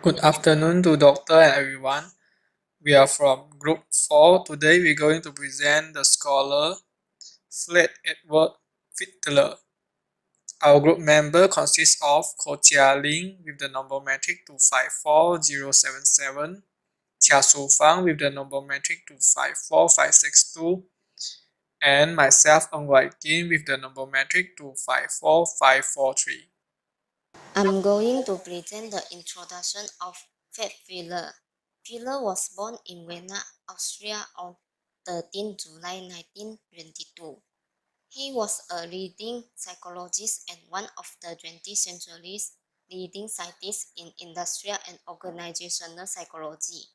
Good afternoon to doctor and everyone. We are from group 4. Today we're going to present the scholar Edward Fiedler. Our group member consists of Ko-Chia Ling with the number metric 254077, Chia Su Fang with the number metric 254562, and myself Ng Wai Kim with the number metric 254543. I'm going to present the introduction of Fiedler. Fiedler was born in Vienna, Austria on 13 July 1922. He was a leading psychologist and one of the 20th century's leading scientists in industrial and organizational psychology.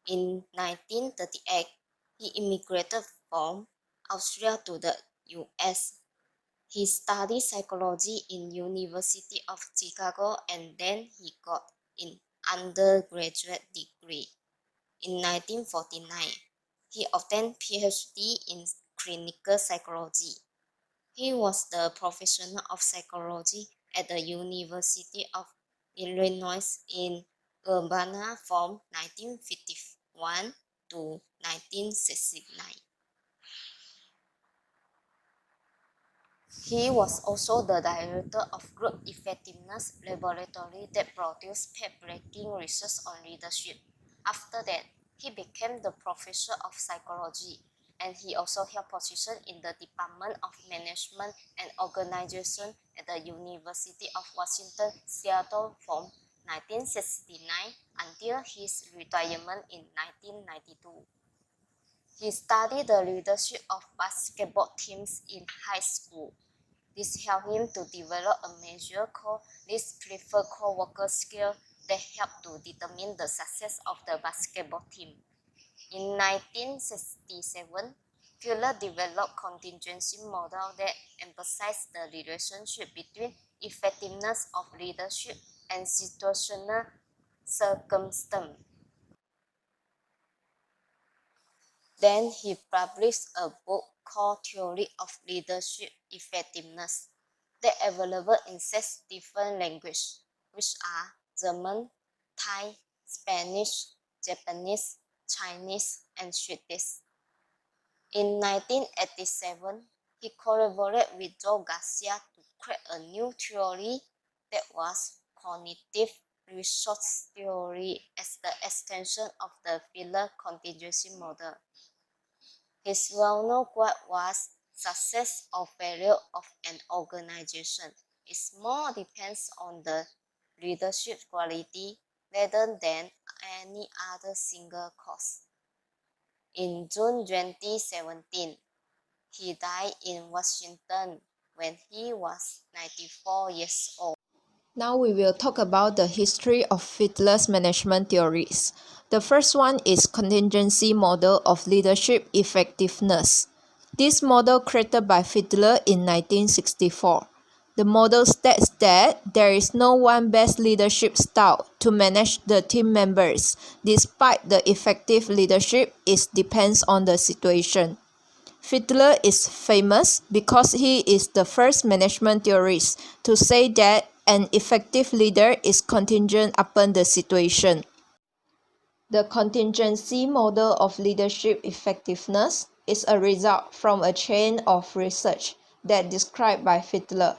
In 1938, he immigrated from Austria to the US. He studied psychology in University of Chicago and then he got an undergraduate degree. In 1949, he obtained PhD in clinical psychology. He was the professor of psychology at the University of Illinois in Urbana from 1951 to 1969. He was also the director of Group Effectiveness Laboratory that produced path-breaking research on leadership. After that, he became the professor of psychology, and he also held position in the Department of Management and Organization at the University of Washington, Seattle from 1969 until his retirement in 1992. He studied the leadership of basketball teams in high school. This helped him to develop a measure called least preferred co-worker skill that helped to determine the success of the basketball team. In 1967, Fiedler developed contingency model that emphasized the relationship between effectiveness of leadership and situational circumstance. Then he published a book called Theory of Leadership Effectiveness that available in 6 different languages, which are German, Thai, Spanish, Japanese, Chinese, and Swedish. In 1987, he collaborated with Joe Garcia to create a new theory that was cognitive resource theory as the extension of the Fiedler contingency model. His well-known quote was, "Success or failure of an organization is more depends on the leadership quality rather than any other single cause." In June 2017, he died in Washington when he was 94 years old. Now we will talk about the history of Fiedler's management theories. The first one is contingency model of leadership effectiveness. This model created by Fiedler in 1964. The model states that there is no one best leadership style to manage the team members, despite the effective leadership it depends on the situation. Fiedler is famous because he is the first management theorist to say that an effective leader is contingent upon the situation. The contingency model of leadership effectiveness is a result from a chain of research that described by Fiedler.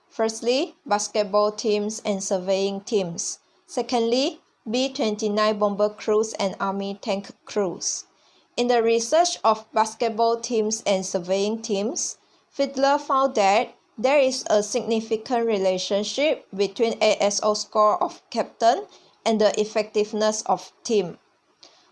Firstly, basketball teams and surveying teams. Secondly, B-29 bomber crews and army tank crews. In the research of basketball teams and surveying teams, Fiedler found that there is a significant relationship between ASO score of captain and the effectiveness of team.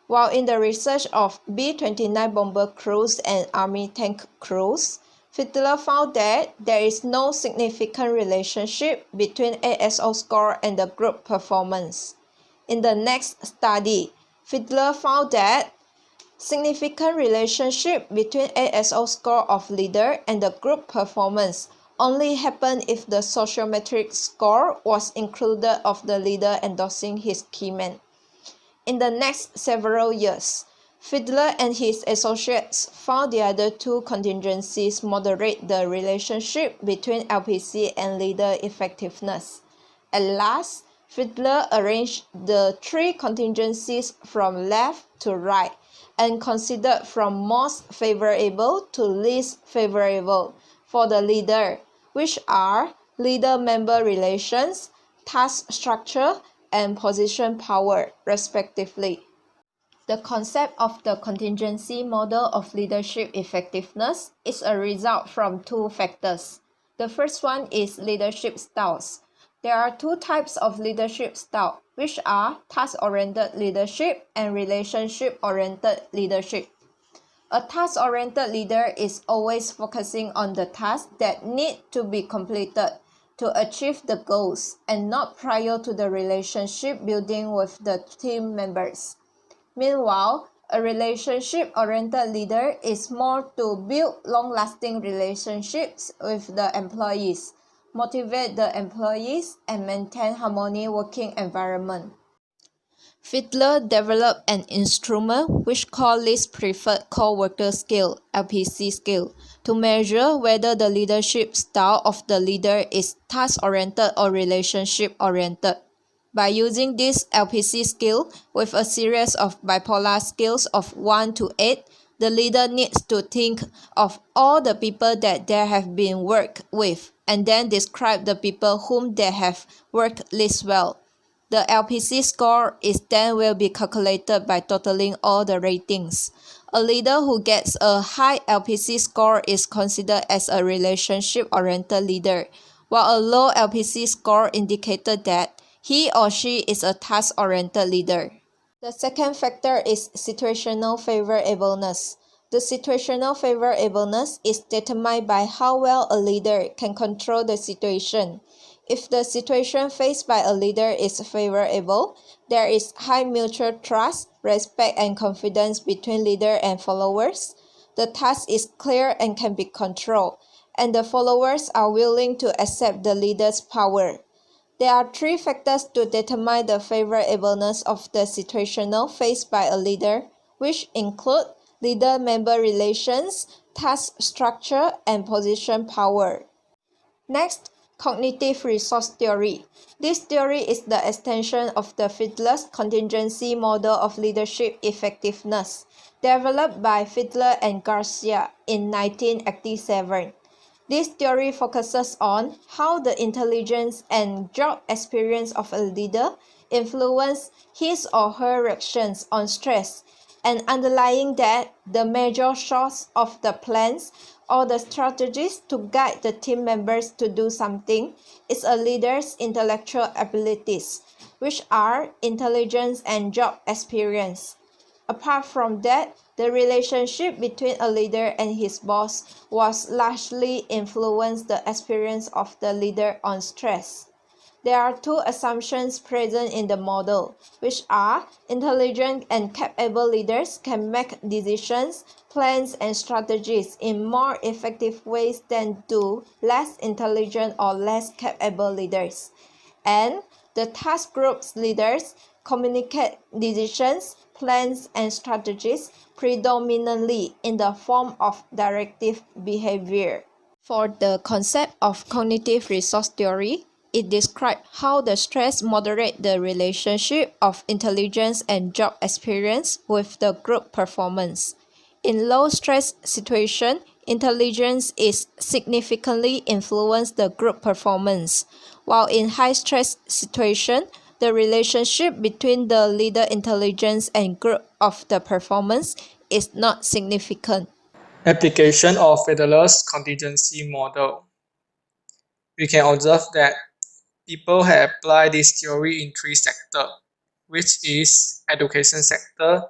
While in the research of B-29 bomber crews and army tank crews, Fiedler found that there is no significant relationship between ASO score and the group performance. In the next study, Fiedler found that significant relationship between ASO score of leader and the group performance only happen if the sociometric score was included of the leader endorsing his key man. In the next several years, Fiedler and his associates found the other two contingencies moderate the relationship between LPC and leader effectiveness. At last, Fiedler arranged the three contingencies from left to right and considered from most favorable to least favorable for the leader, which are leader-member relations, task structure, and position power, respectively. The concept of the contingency model of leadership effectiveness is a result from two factors. The first one is leadership styles. There are two types of leadership style, which are task-oriented leadership and relationship-oriented leadership. A task-oriented leader is always focusing on the tasks that need to be completed to achieve the goals and not prior to the relationship building with the team members. Meanwhile, a relationship-oriented leader is more to build long-lasting relationships with the employees, motivate the employees, and maintain harmony working environment. Fiedler developed an instrument which called Least Preferred Co-worker Scale (LPC scale) to measure whether the leadership style of the leader is task-oriented or relationship-oriented. By using this LPC scale with a series of bipolar scales of 1 to 8, the leader needs to think of all the people that they have been worked with and then describe the people whom they have worked least well. The LPC score is then will be calculated by totaling all the ratings. A leader who gets a high LPC score is considered as a relationship-oriented leader, while a low LPC score indicated that he or she is a task-oriented leader. The second factor is situational favorableness. The situational favorableness is determined by how well a leader can control the situation. If the situation faced by a leader is favorable, there is high mutual trust, respect, and confidence between leader and followers. The task is clear and can be controlled, and the followers are willing to accept the leader's power. There are three factors to determine the favorableness of the situational faced by a leader, which include leader-member relations, task structure, and position power. Next, cognitive resource theory. This theory is the extension of the Fiedler's contingency model of leadership effectiveness, developed by Fiedler and Garcia in 1987. This theory focuses on how the intelligence and job experience of a leader influence his or her reactions on stress, and underlying that, the major source of the plans or the strategies to guide the team members to do something is a leader's intellectual abilities, which are intelligence and job experience. Apart from that, the relationship between a leader and his boss was largely influenced the experience of the leader on stress. There are two assumptions present in the model, which are intelligent and capable leaders can make decisions, plans, and strategies in more effective ways than do less intelligent or less capable leaders. And the task group's leaders communicate decisions, plans, and strategies predominantly in the form of directive behavior. For the concept of cognitive resource theory, it describes how the stress moderates the relationship of intelligence and job experience with the group performance. In low-stress situation, intelligence is significantly influence the group performance, while in high-stress situation, the relationship between the leader intelligence and group of the performance is not significant. Application of Fiedler's contingency model. We can observe that people have applied this theory in three sectors, which is education sector,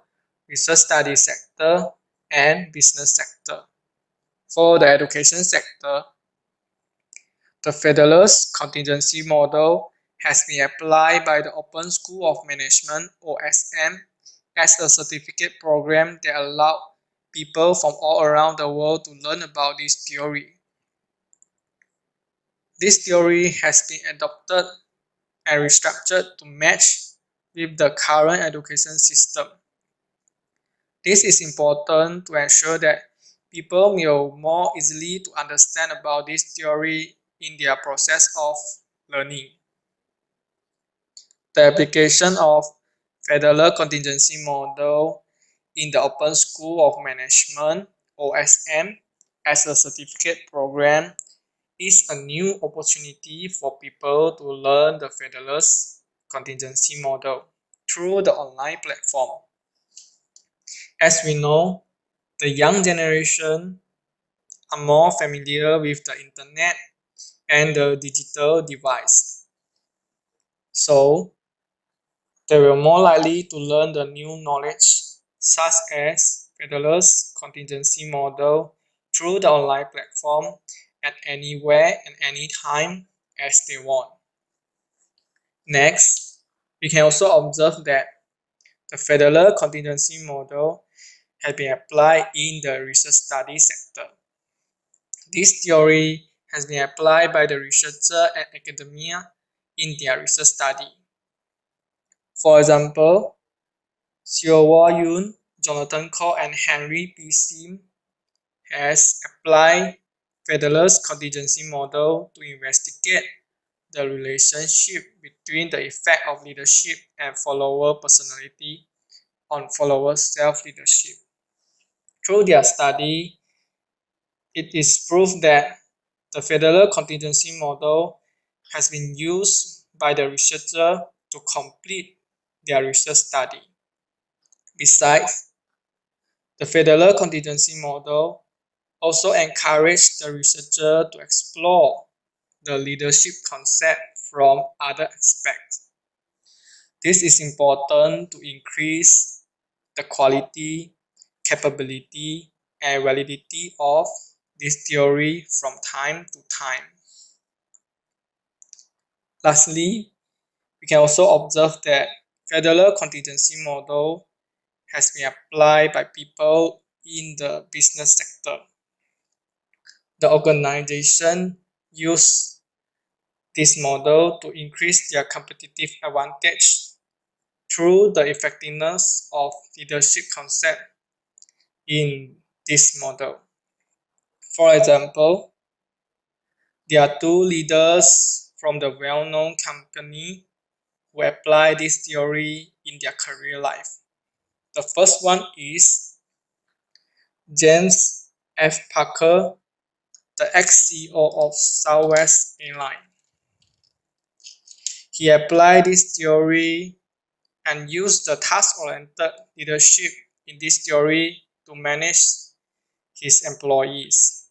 research study sector, and business sector. For the education sector, the Fiedler's contingency model has been applied by the Open School of Management (OSM) as a certificate program that allows people from all around the world to learn about this theory. This theory has been adopted and restructured to match with the current education system. This is important to ensure that people will more easily to understand about this theory in their process of learning. The application of Fiedler contingency model in the Open School of Management (OSM) as a certificate program is a new opportunity for people to learn the Fiedler's contingency model through the online platform. As we know, the young generation are more familiar with the internet and the digital device. So, they were more likely to learn the new knowledge, such as Fiedler's contingency model, through the online platform at anywhere and anytime as they want. Next, we can also observe that the Fiedler contingency model has been applied in the research study sector. This theory has been applied by the researcher at academia in their research study. For example, Xiaowao Yun, Jonathan Koh, and Henry P. Sim has applied Fiedler's contingency model to investigate the relationship between the effect of leadership and follower personality on follower self-leadership. Through their study, it is proved that the Fiedler contingency model has been used by the researcher to complete their research study. Besides, the Fiedler contingency model also encouraged the researcher to explore the leadership concept from other aspects. This is important to increase the quality, capability, and validity of this theory from time to time. Lastly, we can also observe that Fiedler contingency model has been applied by people in the business sector. The organization use this model to increase their competitive advantage through the effectiveness of leadership concept in this model. For example, there are two leaders from the well-known company who apply this theory in their career life. The first one is James F. Parker, the ex-CEO of Southwest Airlines. He applied this theory and used the task-oriented leadership in this theory to manage his employees.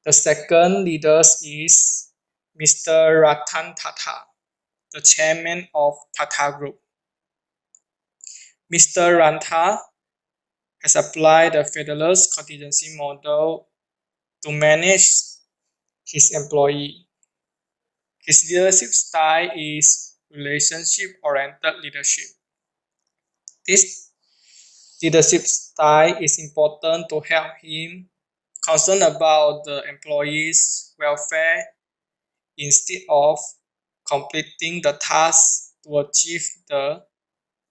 The second leader is Mr. Ratan Tata, the chairman of Tata Group. Mr. Ranta has applied the Fiedler's contingency model to manage his employee. His leadership style is relationship-oriented leadership. This leadership style is important to help him concerned about the employees' welfare instead of completing the task to achieve the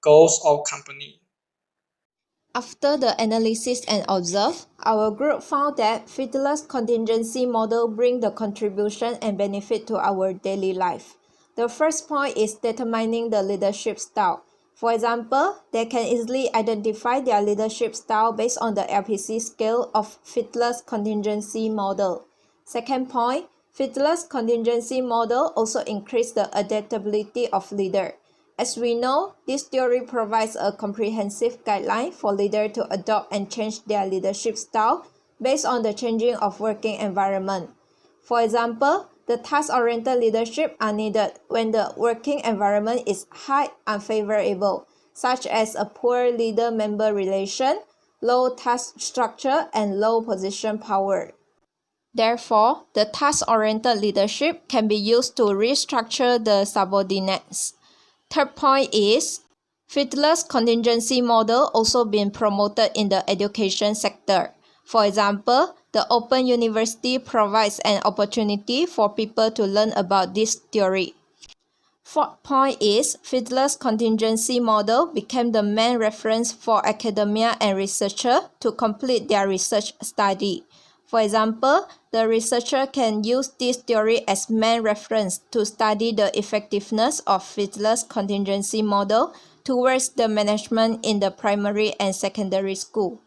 goals of company. After the analysis and observe, our group found that Fiedler's contingency model bring the contribution and benefit to our daily life. The first point is determining the leadership style. For example, they can easily identify their leadership style based on the LPC scale of Fiedler's contingency model. Second point, Fiedler's contingency model also increase the adaptability of leader. As we know, this theory provides a comprehensive guideline for leaders to adopt and change their leadership style based on the changing of working environment. For example, the task-oriented leadership are needed when the working environment is highly unfavorable, such as a poor leader-member relation, low task structure, and low position power. Therefore, the task-oriented leadership can be used to restructure the subordinates. Third point is, Fiedler's contingency model also been promoted in the education sector. For example, the Open University provides an opportunity for people to learn about this theory. Fourth point is, Fiedler's contingency model became the main reference for academia and researchers to complete their research study. For example, the researcher can use this theory as main reference to study the effectiveness of Fiedler's contingency model towards the management in the primary and secondary school.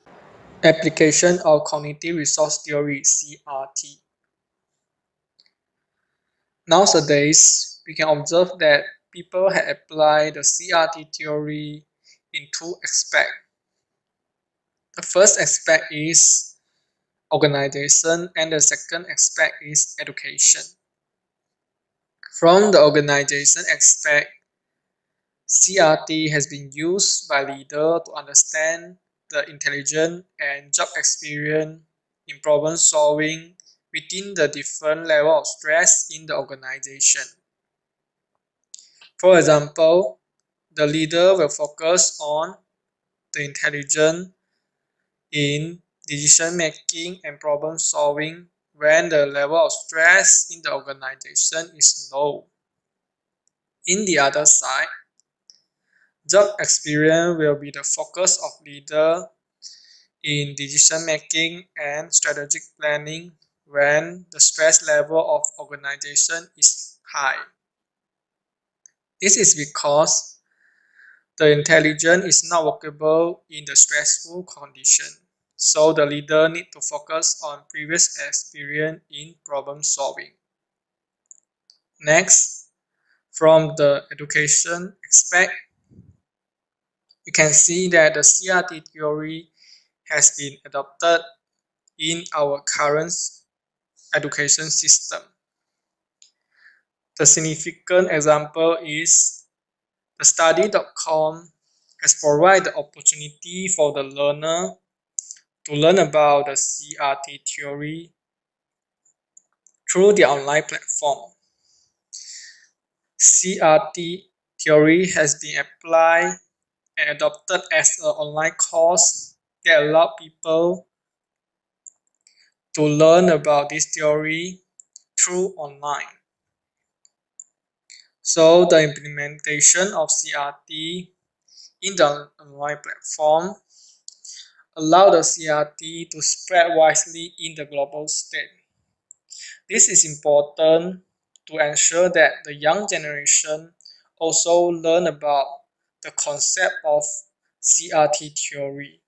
Application of Cognitive Resource Theory (CRT). Nowadays, we can observe that people have applied the CRT theory in two aspects. The first aspect is organization and the second aspect is education. From the organization aspect, CRT has been used by leaders to understand the intelligence and job experience in problem solving within the different level of stress in the organization. For example, the leader will focus on the intelligence in decision making and problem solving when the level of stress in the organization is low. In the other side, job experience will be the focus of leader in decision making and strategic planning when the stress level of organization is high. This is because the intelligence is not workable in the stressful condition, so the leader need to focus on previous experience in problem solving. Next, from the education aspect, we can see that the CRT theory has been adopted in our current education system. The significant example is the study.com has provided the opportunity for the learner to learn about the CRT theory through the online platform. CRT theory has been applied and adopted as an online course that allows people to learn about this theory through online. So the implementation of CRT in the online platform allow the CRT to spread widely in the global stage. This is important to ensure that the young generation also learn about the concept of CRT theory.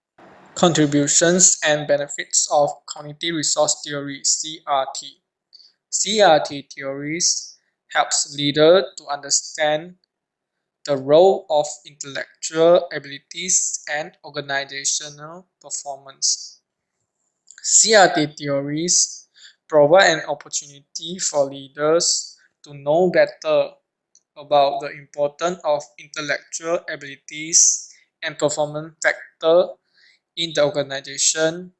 Contributions and benefits of cognitive resource theory (CRT). CRT theories helps leaders to understand the role of intellectual abilities and organizational performance. CRT theories provide an opportunity for leaders to know better about the importance of intellectual abilities and performance factors in the organization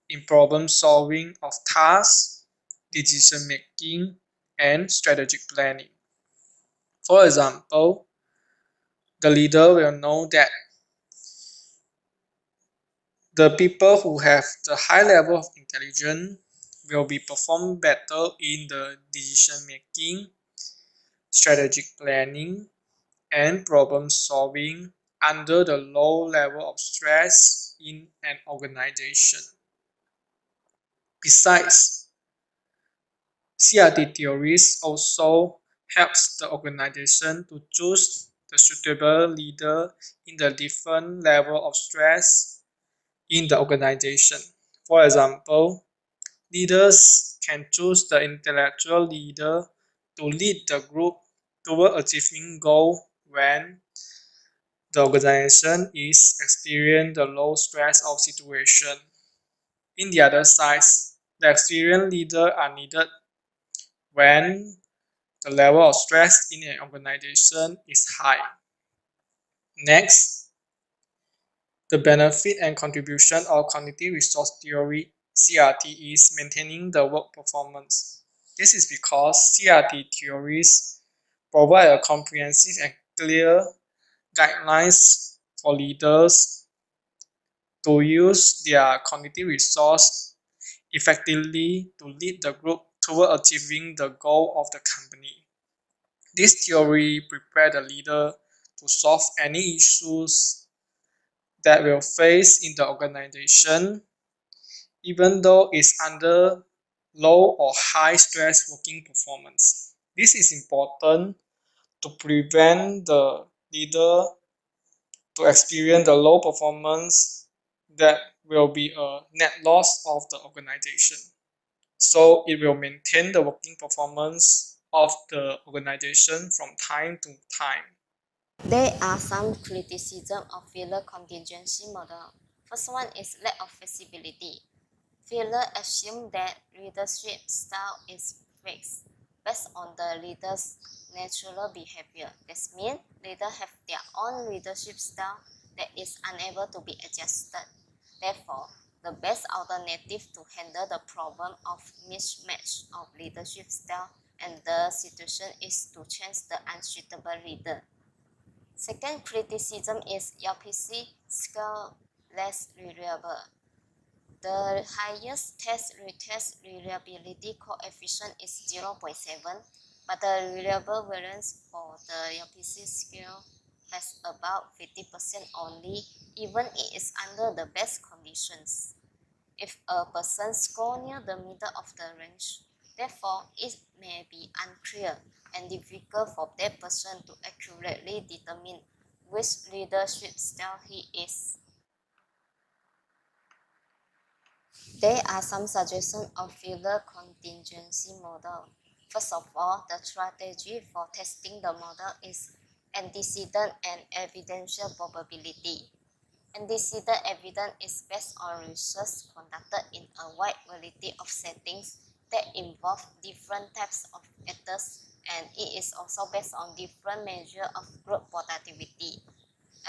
in problem solving of tasks, decision making, and strategic planning. For example, the leader will know that the people who have the high level of intelligence will be perform better in the decision making, strategic planning, and problem solving under the low level of stress in an organization. Besides, CRT theories also helps the organization to choose the suitable leader in the different level of stress in the organization. For example, leaders can choose the intellectual leader to lead the group toward achieving goal when the organization is experiencing the low stress of situation. In the other side, the experienced leader are needed when the level of stress in an organization is high. Next, the benefit and contribution of cognitive resource theory (CRT) is maintaining the work performance. This is because CRT theories provide a comprehensive and clear guidelines for leaders to use their cognitive resource effectively to lead the group toward achieving the goal of the company. This theory prepares the leader to solve any issues that will face in the organization even though it's under low or high stress working performance. This is important to prevent the leader to experience the low performance that will be a net loss of the organization. So it will maintain the working performance of the organization from time to time. There are some criticism of Fiedler contingency model. First one is lack of flexibility. Fiedler assumed that leadership style is fixed based on the leader's natural behavior. This means leaders have their own leadership style that is unable to be adjusted. Therefore, the best alternative to handle the problem of mismatch of leadership style and the situation is to change the unsuitable leader. Second criticism is LPC scale less reliable. The highest test-retest reliability coefficient is 0.7, but the reliable variance for the LPC scale has about 50% only, even it is under the best conditions. If a person scores near the middle of the range, therefore it may be unclear and difficult for that person to accurately determine which leadership style he is. There are some suggestions of Fiedler contingency model. First of all, the strategy for testing the model is antecedent and evidential probability. Antecedent evidence is based on research conducted in a wide variety of settings that involve different types of actors, and it is also based on different measures of group productivity.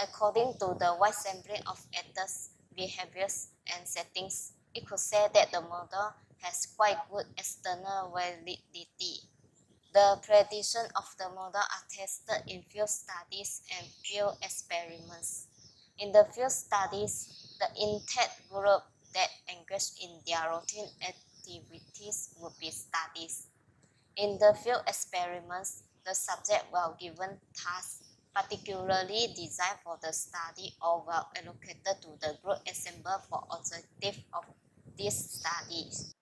According to the wide sampling of actors, behaviors, and settings, it could say that the model has quite good external validity. The prediction of the model are tested in field studies and field experiments. In the field studies, the intact group that engage in their routine activities would be studied. In the field experiments, the subject were given tasks particularly designed for the study or were allocated to the group assembled for objective of these studies.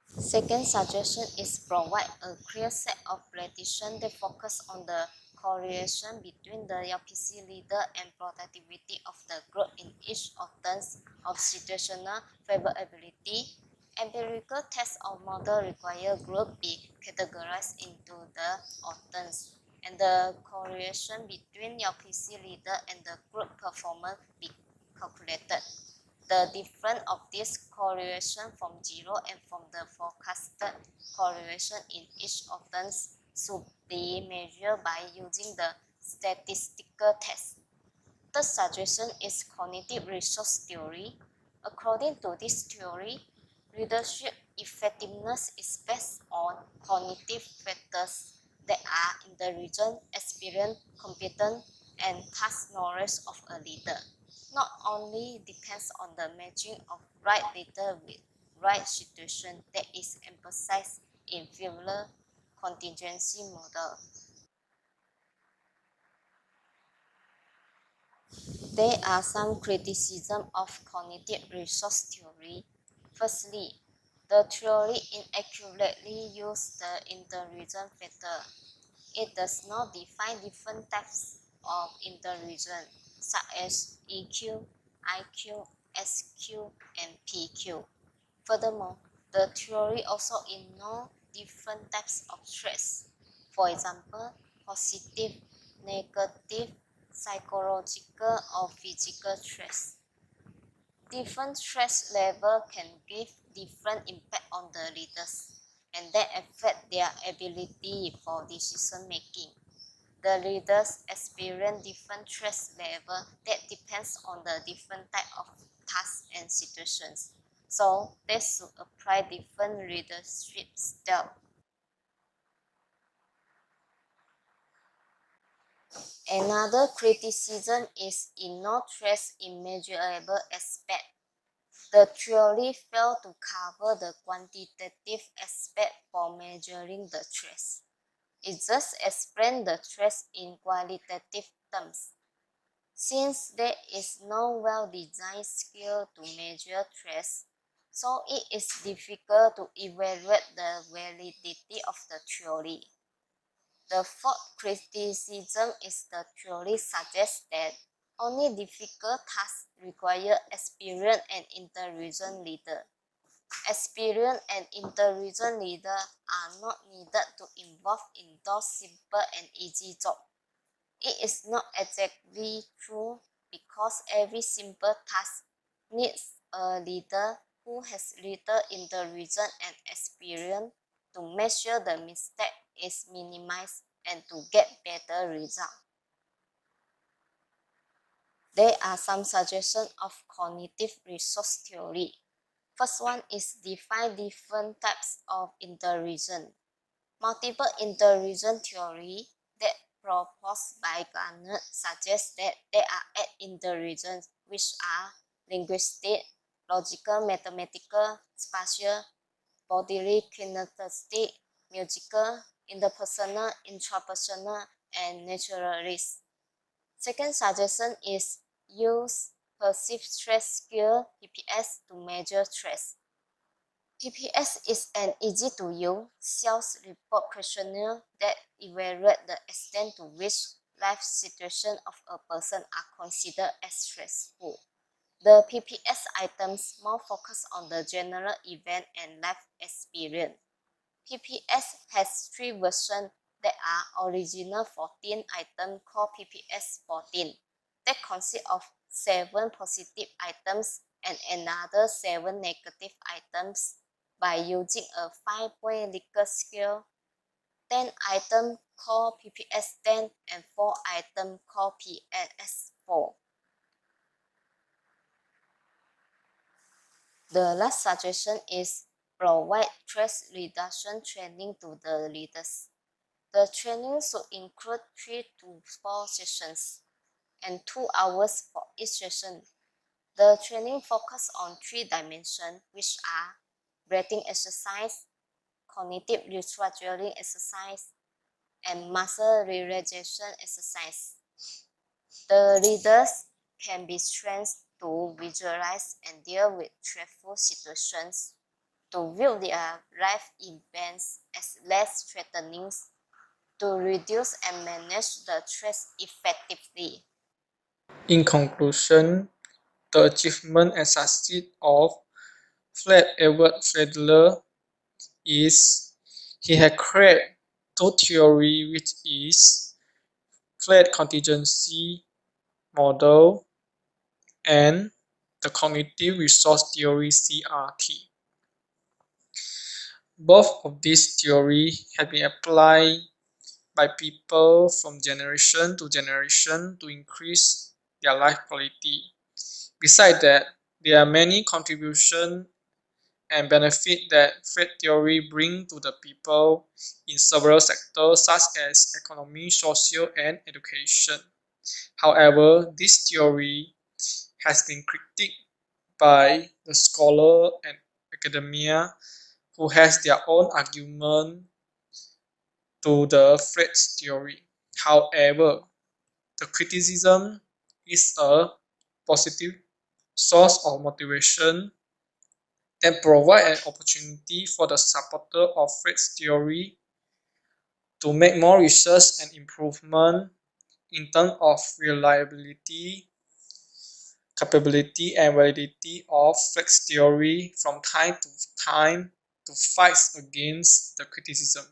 Second suggestion is provide a clear set of prediction that focus on the correlation between the LPC leader and productivity of the group in each of terms of situational favorability. Empirical tests of model require group be categorized into the terms, and the correlation between LPC leader and the group performance be calculated. The difference of this correlation from zero and from the forecasted correlation in each of them should be measured by using the statistical test. The suggestion is cognitive resource theory. According to this theory, leadership effectiveness is based on cognitive factors that are intelligent, experienced, competent, and past knowledge of a leader. Not only depends on the matching of right leader with right situation that is emphasized in Fiedler contingency model. There are some criticism of cognitive resource theory. Firstly, the theory inaccurately uses the intelligence factor. It does not define different types of intelligence, such as EQ, IQ, SQ, and PQ. Furthermore, the theory also ignores different types of stress. For example, positive, negative, psychological, or physical stress. Different stress levels can give different impact on the leaders, and that affect their ability for decision making. The leaders experience different stress level that depends on the different type of tasks and situations. So they should apply different leadership style. Another criticism is ignore stress immeasurable aspect. The theory failed to cover the quantitative aspect for measuring the stress. It just explains the stress in qualitative terms. Since there is no well-designed scale to measure threats, so it is difficult to evaluate the validity of the theory. The fourth criticism is the theory suggests that only difficult tasks require experienced and intelligent leaders. Experienced and intelligent leaders are not needed to involve in those simple and easy jobs. It is not exactly true because every simple task needs a leader who has little intelligence and experience to make sure the mistake is minimized and to get better results. There are some suggestions of cognitive resource theory. First one is define different types of intelligence. Multiple intelligence theory that proposed by Garner suggests that there are 8 intelligence which are linguistic, logical, mathematical, spatial, bodily, kinesthetic, musical, interpersonal, intrapersonal, and naturalist. Second suggestion is use perceived stress scale (PPS) to measure stress. PPS is an easy-to-use, self-report questionnaire that evaluates the extent to which life situations of a person are considered as stressful. The PPS items more focus on the general event and life experience. PPS has 3 versions that are original 14 items called PPS 14 that consist of 7 positive items and another 7 negative items by using a 5-point Likert scale, 10 items called PPS 10 and 4 items called PPS 4. The last suggestion is provide stress reduction training to the leaders. The training should include 3 to 4 sessions and 2 hours for each session. The training focuses on 3 dimensions, which are breathing exercise, cognitive restructuring exercise, and muscle relaxation exercise. The leaders can be trained to visualize and deal with stressful situations, to view their life events as less threatening, to reduce and manage the stress effectively. In conclusion, the achievement and success of Fred Edward Fiedler is he had created two theory which is threat contingency model and the cognitive resource theory CRT. Both of these theories have been applied by people from generation to generation to increase their life quality. Besides that, there are many contributions and benefits that Fred theory brings to the people in several sectors such as economy, social, and education. However, this theory has been critiqued by the scholar and academia who has their own argument to the Fred's theory. However, the criticism is a positive source of motivation and provide an opportunity for the supporter of Fred's theory to make more research and improvement in terms of reliability, capability, and validity of Fred's theory from time to time to fight against the criticism.